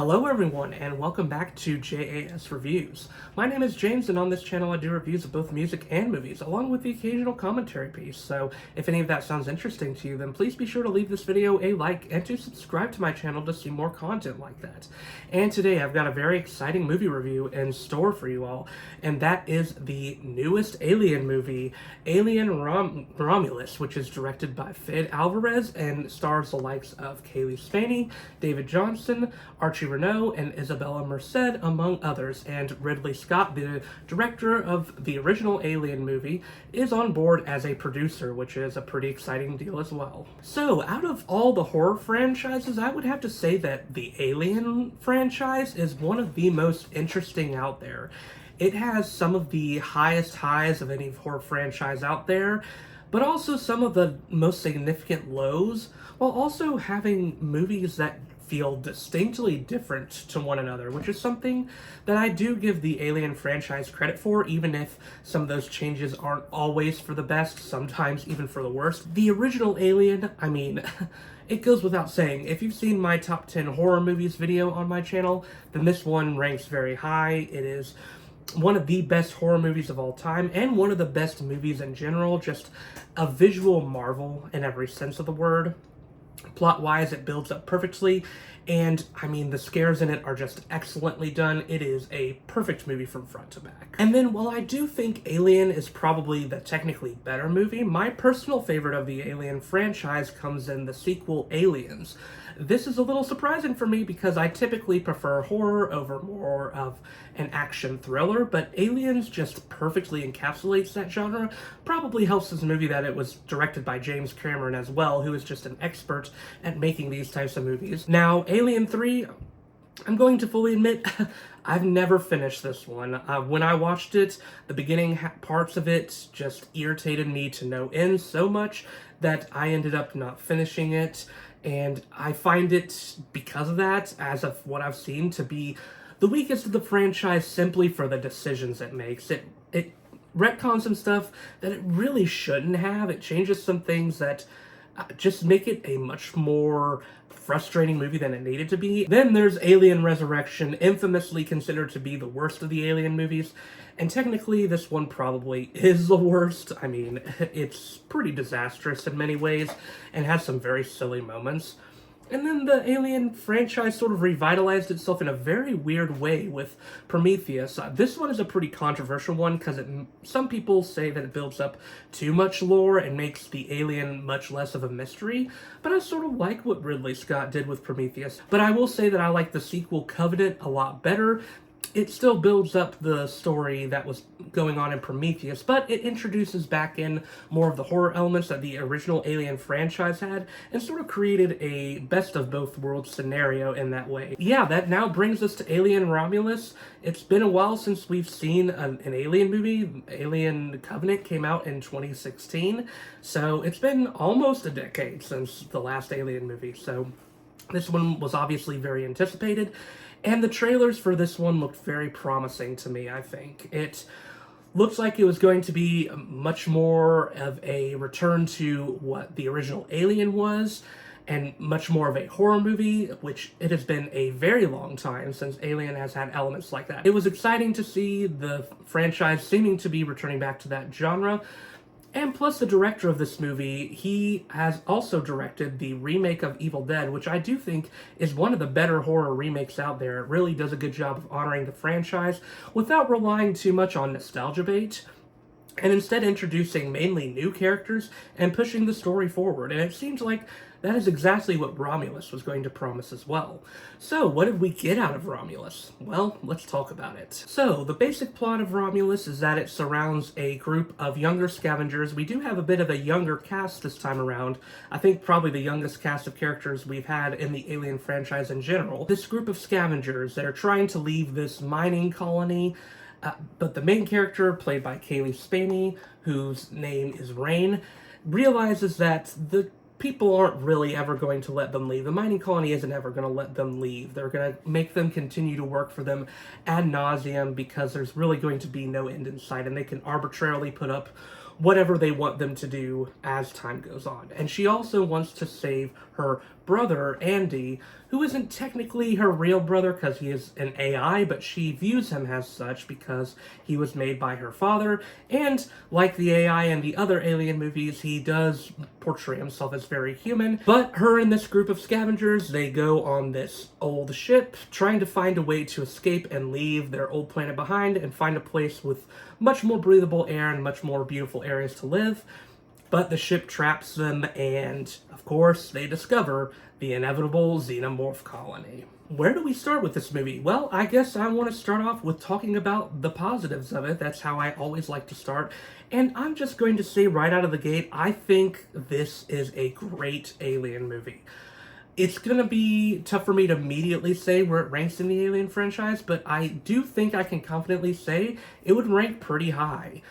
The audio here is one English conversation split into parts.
Hello everyone, and welcome back to JAS Reviews. My name is James, and on this channel I do reviews of both music and movies, along with the occasional commentary piece, so if any of that sounds interesting to you, then please be sure to leave this video a like and to subscribe to my channel to see more content like that. And today I've got a very exciting movie review in store for you all, and that is the newest Alien movie, Romulus, which is directed by Fede Alvarez and stars the likes of Cailee, Spaeny, David Johnson, Archie, Renaux, and Isabela Merced, among others, and Ridley Scott, the director of the original Alien movie, is on board as a producer, which is a pretty exciting deal as well. So, out of all the horror franchises, I would have to say that the Alien franchise is one of the most interesting out there. It has some of the highest highs of any horror franchise out there, but also some of the most significant lows, while also having movies that feel distinctly different to one another, which is something that I do give the Alien franchise credit for, even if some of those changes aren't always for the best, sometimes even for the worst. The original Alien, I mean, it goes without saying, if you've seen my top 10 horror movies video on my channel, then this one ranks very high. It is one of the best horror movies of all time, and one of the best movies in general, just a visual marvel in every sense of the word. Plot-wise, it builds up perfectly, and I mean, the scares in it are just excellently done. It is a perfect movie from front to back. And then, while I do think Alien is probably the technically better movie, my personal favorite of the Alien franchise comes in the sequel, Aliens. This is a little surprising for me because I typically prefer horror over more of an action thriller, but Aliens just perfectly encapsulates that genre. Probably helps this movie that it was directed by James Cameron as well, who is just an expert at making these types of movies. Now, Alien 3, I'm going to fully admit, I've never finished this one. When I watched it, the beginning parts of it just irritated me to no end so much that I ended up not finishing it. And I find it, because of that, as of what I've seen, to be the weakest of the franchise simply for the decisions it makes. It retcons some stuff that it really shouldn't have. It changes some things that just make it a much more frustrating movie than it needed to be. Then there's Alien Resurrection, infamously considered to be the worst of the Alien movies, and technically this one probably is the worst. I mean, it's pretty disastrous in many ways, and has some very silly moments. And then the Alien franchise sort of revitalized itself in a very weird way with Prometheus. This one is a pretty controversial one because some people say that it builds up too much lore and makes the alien much less of a mystery, but I sort of like what Ridley Scott did with Prometheus. But I will say that I like the sequel Covenant a lot better. It still builds up the story that was going on in Prometheus, but it introduces back in more of the horror elements that the original Alien franchise had, and sort of created a best of both worlds scenario in that way. Yeah, that now brings us to Alien Romulus. It's been a while since we've seen an Alien movie. Alien Covenant came out in 2016, so it's been almost a decade since the last Alien movie, so this one was obviously very anticipated. And the trailers for this one looked very promising to me, I think. It looks like it was going to be much more of a return to what the original Alien was, and much more of a horror movie, which it has been a very long time since Alien has had elements like that. It was exciting to see the franchise seeming to be returning back to that genre. And plus, the director of this movie, he has also directed the remake of Evil Dead, which I do think is one of the better horror remakes out there. It really does a good job of honoring the franchise without relying too much on nostalgia bait, and instead introducing mainly new characters and pushing the story forward. And it seems like that is exactly what Romulus was going to promise as well. So, what did we get out of Romulus? Well, let's talk about it. So, the basic plot of Romulus is that it surrounds a group of younger scavengers. We do have a bit of a younger cast this time around. I think probably the youngest cast of characters we've had in the Alien franchise in general. This group of scavengers, they're trying to leave this mining colony, but the main character, played by Cailee Spaeny, whose name is Rain, realizes that the people aren't really ever going to let them leave. The mining colony isn't ever going to let them leave. They're going to make them continue to work for them ad nauseum because there's really going to be no end in sight, and they can arbitrarily put up whatever they want them to do as time goes on. And she also wants to save her brother, Andy, who isn't technically her real brother because he is an AI, but she views him as such because he was made by her father. And like the AI in the other Alien movies, he does portray himself as very human. But her and this group of scavengers, they go on this old ship, trying to find a way to escape and leave their old planet behind and find a place with much more breathable air and much more beautiful areas to live. But the ship traps them, and of course, they discover the inevitable xenomorph colony. Where do we start with this movie? Well, I guess I want to start off with talking about the positives of it. That's how I always like to start. And I'm just going to say right out of the gate, I think this is a great Alien movie. It's going to be tough for me to immediately say where it ranks in the Alien franchise, but I do think I can confidently say it would rank pretty high.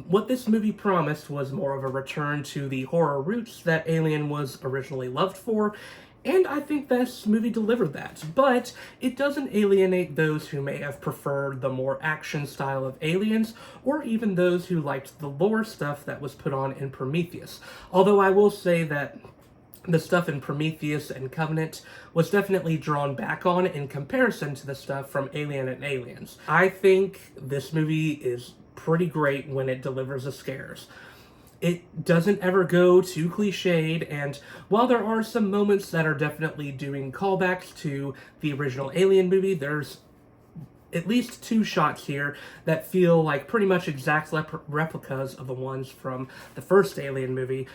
What this movie promised was more of a return to the horror roots that Alien was originally loved for, and I think this movie delivered that. But it doesn't alienate those who may have preferred the more action style of Aliens, or even those who liked the lore stuff that was put on in Prometheus. Although I will say that the stuff in Prometheus and Covenant was definitely drawn back on in comparison to the stuff from Alien and Aliens. I think this movie is pretty great when it delivers the scares. It doesn't ever go too cliched, and while there are some moments that are definitely doing callbacks to the original Alien movie, there's at least 2 shots here that feel like pretty much exact replicas of the ones from the first Alien movie.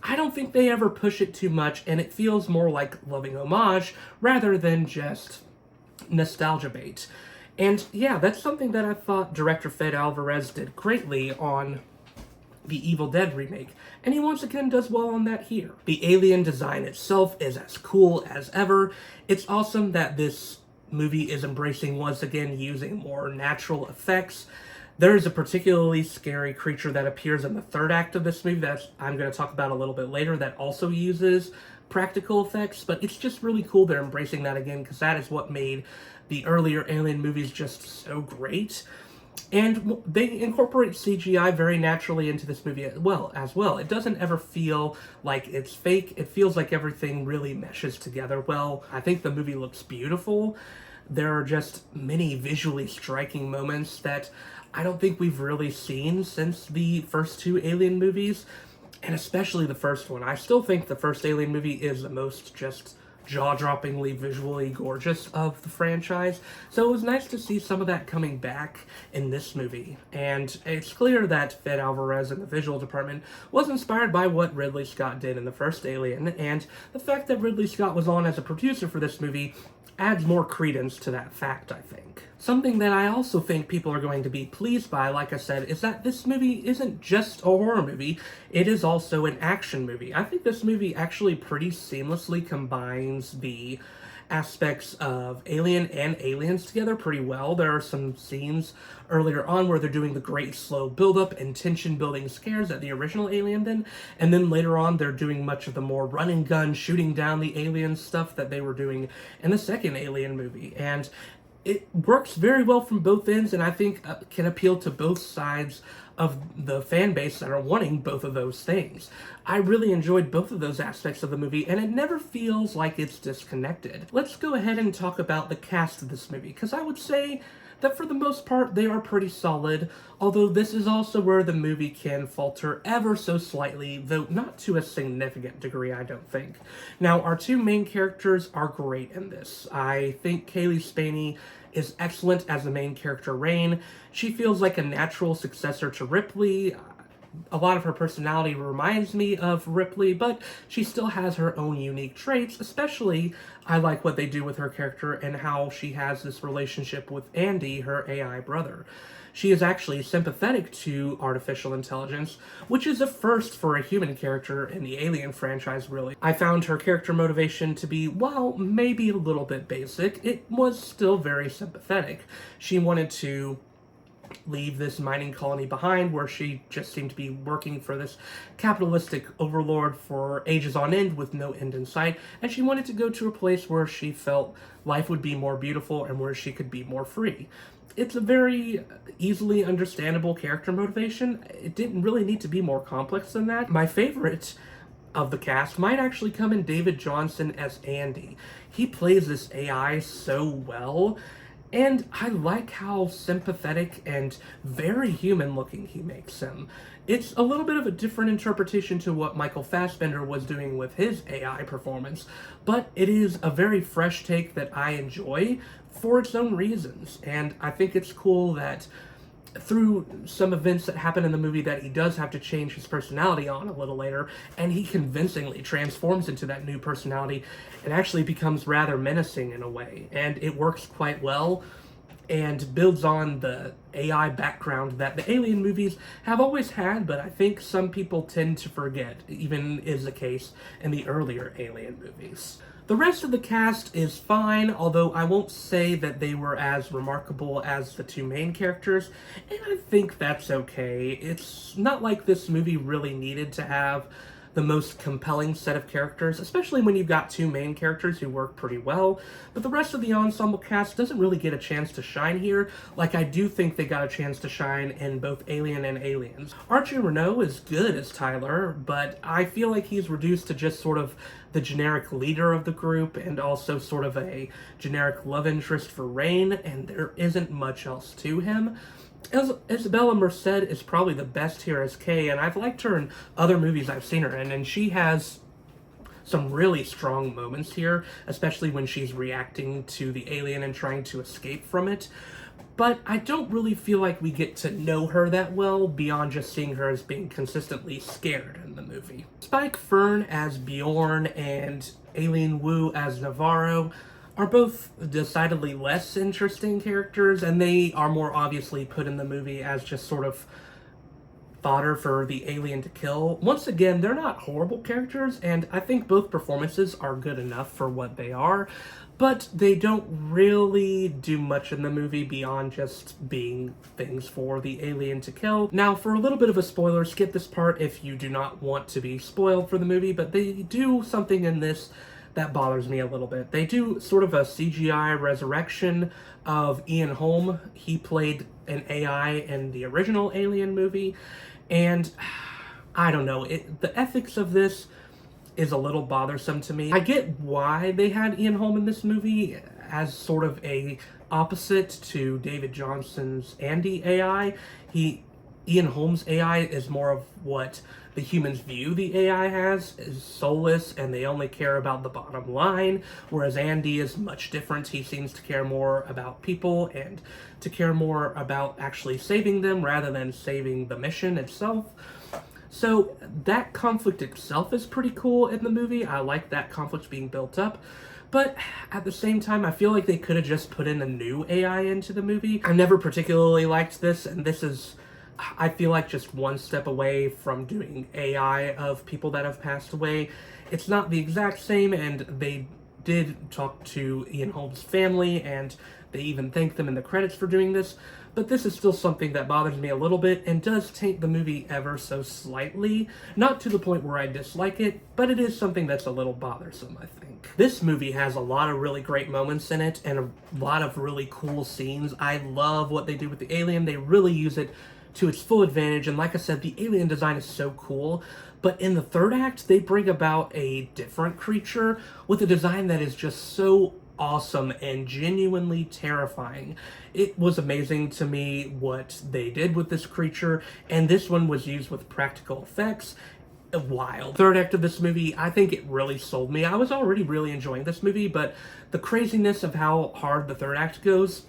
I don't think they ever push it too much, and it feels more like loving homage rather than just nostalgia bait. And yeah, that's something that I thought director Fede Alvarez did greatly on the Evil Dead remake, and he once again does well on that here. The alien design itself is as cool as ever. It's awesome that this movie is embracing once again using more natural effects. There is a particularly scary creature that appears in the 3rd act of this movie that I'm going to talk about a little bit later that also uses practical effects, but it's just really cool they're embracing that again because that is what made the earlier Alien movies just so great. And they incorporate CGI very naturally into this movie as well. It doesn't ever feel like it's fake. It feels like everything really meshes together well. I think the movie looks beautiful. There are just many visually striking moments that I don't think we've really seen since the first 2 Alien movies, and especially the first one. I still think the first Alien movie is the most just jaw-droppingly visually gorgeous of the franchise, so it was nice to see some of that coming back in this movie. And it's clear that Fede Alvarez in the visual department was inspired by what Ridley Scott did in the first Alien, and the fact that Ridley Scott was on as a producer for this movie adds more credence to that fact, I think. Something that I also think people are going to be pleased by, like I said, is that this movie isn't just a horror movie, it is also an action movie. I think this movie actually pretty seamlessly combines the aspects of Alien and Aliens together pretty well. There are some scenes earlier on where they're doing the great slow build-up and tension-building scares that the original Alien did, and then later on they're doing much of the more run-and-gun, shooting down the alien stuff that they were doing in the second Alien movie. And it works very well from both ends, and I think can appeal to both sides of the fan base that are wanting both of those things. I really enjoyed both of those aspects of the movie, and it never feels like it's disconnected. Let's go ahead and talk about the cast of this movie, because I would say that for the most part they are pretty solid, although this is also where the movie can falter ever so slightly, though not to a significant degree, I don't think. Now, our 2 main characters are great in this. I think Cailee Spaeny is excellent as the main character, Rain. She feels like a natural successor to Ripley. A lot of her personality reminds me of Ripley, but she still has her own unique traits. Especially, I like what they do with her character and how she has this relationship with Andy, her AI brother. She is actually sympathetic to artificial intelligence, which is a first for a human character in the Alien franchise, really. I found her character motivation to be, while maybe a little bit basic, it was still very sympathetic. She wanted to leave this mining colony behind where she just seemed to be working for this capitalistic overlord for ages on end with no end in sight, and she wanted to go to a place where she felt life would be more beautiful and where she could be more free. It's a very easily understandable character motivation. It didn't really need to be more complex than that. My favorite of the cast might actually come in David Johnson as Andy. He plays this AI so well, and I like how sympathetic and very human looking he makes him. It's a little bit of a different interpretation to what Michael Fassbender was doing with his AI performance, but it is a very fresh take that I enjoy for its own reasons, and I think it's cool that through some events that happen in the movie that he does have to change his personality on a little later, and he convincingly transforms into that new personality and actually becomes rather menacing in a way, and it works quite well and builds on the AI background that the Alien movies have always had, but I think some people tend to forget, even is the case in the earlier Alien movies. The rest of the cast is fine, although I won't say that they were as remarkable as the two main characters, and I think that's okay. It's not like this movie really needed to have the most compelling set of characters, especially when you've got two main characters who work pretty well, but the rest of the ensemble cast doesn't really get a chance to shine here, like I do think they got a chance to shine in both Alien and Aliens. Archie Renaux is good as Tyler, but I feel like he's reduced to just sort of the generic leader of the group and also sort of a generic love interest for Rain, and there isn't much else to him. Isabela Merced is probably the best here as Kay, and I've liked her in other movies I've seen her in, and she has some really strong moments here, especially when she's reacting to the alien and trying to escape from it. But I don't really feel like we get to know her that well beyond just seeing her as being consistently scared in the movie. Spike Fearn as Bjorn and Aileen Wu as Navarro are both decidedly less interesting characters, and they are more obviously put in the movie as just sort of fodder for the alien to kill. Once again, they're not horrible characters, and I think both performances are good enough for what they are, but they don't really do much in the movie beyond just being things for the alien to kill. Now, for a little bit of a spoiler, skip this part if you do not want to be spoiled for the movie, but they do something in this that bothers me a little bit. They do sort of a CGI resurrection of Ian Holm. He played an AI in the original Alien movie, and I don't know, the ethics of this is a little bothersome to me. I get why they had Ian Holm in this movie as sort of a opposite to David Johnson's Andy AI. Ian Holm's AI is more of what the humans view the AI as, is soulless, and they only care about the bottom line, whereas Andy is much different. He seems to care more about people and to care more about actually saving them rather than saving the mission itself. So that conflict itself is pretty cool in the movie. I like that conflict being built up. But at the same time, I feel like they could have just put in a new AI into the movie. I never particularly liked this, and this is, I feel like, just one step away from doing AI of people that have passed away. It's not the exact same, and they did talk to Ian Holm's family, and they even thanked them in the credits for doing this, but this is still something that bothers me a little bit and does taint the movie ever so slightly. Not to the point where I dislike it, but it is something that's a little bothersome, I think. This movie has a lot of really great moments in it and a lot of really cool scenes. I love what they do with the alien. They really use it to its full advantage, and like I said, the alien design is so cool, but in the third act, they bring about a different creature with a design that is just so awesome and genuinely terrifying. It was amazing to me what they did with this creature, and this one was used with practical effects. Wild. Third act of this movie, I think it really sold me. I was already really enjoying this movie, but the craziness of how hard the third act goes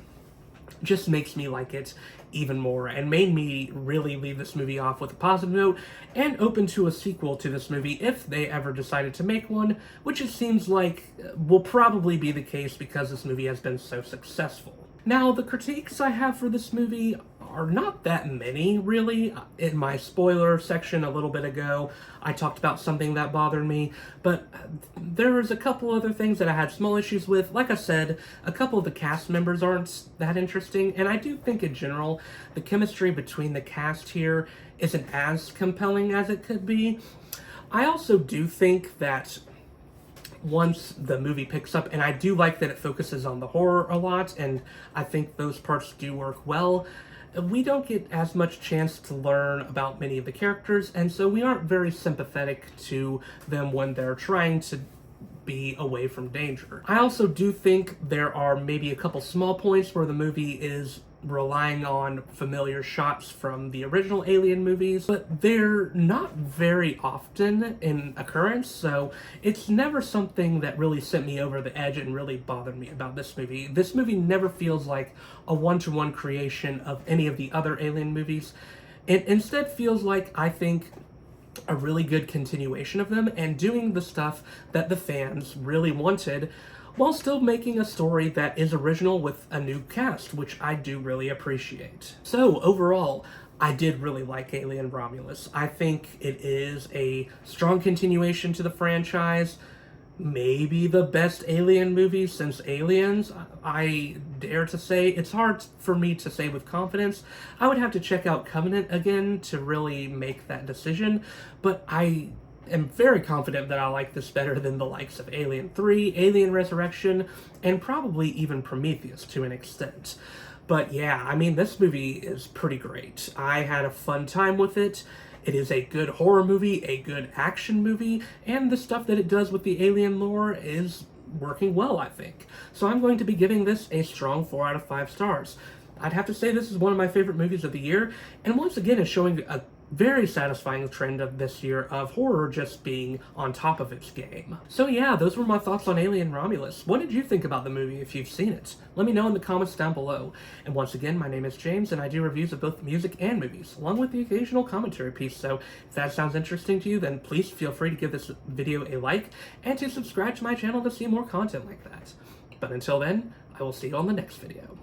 just makes me like it even more and made me really leave this movie off with a positive note and open to a sequel to this movie if they ever decided to make one, which it seems like will probably be the case because this movie has been so successful. Now, the critiques I have for this movie are not that many, really. In my spoiler section a little bit ago, I talked about something that bothered me, but there's a couple other things that I had small issues with. Like I said, a couple of the cast members aren't that interesting, and I do think in general, the chemistry between the cast here isn't as compelling as it could be. I also do think that once the movie picks up, and I do like that it focuses on the horror a lot, and I think those parts do work well. We don't get as much chance to learn about many of the characters, and so we aren't very sympathetic to them when they're trying to be away from danger. I also do think there are maybe a couple small points where the movie is relying on familiar shots from the original Alien movies, but they're not very often in occurrence, so it's never something that really sent me over the edge and really bothered me about this movie. This movie never feels like a one-to-one creation of any of the other Alien movies. It instead feels like, I think, a really good continuation of them and doing the stuff that the fans really wanted, while still making a story that is original with a new cast, which I do really appreciate. So overall, I did really like Alien Romulus. I think it is a strong continuation to the franchise, maybe the best Alien movie since Aliens. I dare to say. It's hard for me to say with confidence. I would have to check out Covenant again to really make that decision, but I am very confident that I like this better than the likes of Alien 3, Alien Resurrection, and probably even Prometheus to an extent. But yeah, I mean, this movie is pretty great. I had a fun time with it. It is a good horror movie, a good action movie, and the stuff that it does with the Alien lore is working well, I think. So I'm going to be giving this a strong 4 out of 5 stars. I'd have to say this is one of my favorite movies of the year, and once again is showing a very satisfying trend of this year of horror just being on top of its game. So yeah, those were my thoughts on Alien Romulus. What did you think about the movie if you've seen it? Let me know in the comments down below. And once again, my name is James, and I do reviews of both music and movies, along with the occasional commentary piece, so if that sounds interesting to you, then please feel free to give this video a like, and to subscribe to my channel to see more content like that. But until then, I will see you on the next video.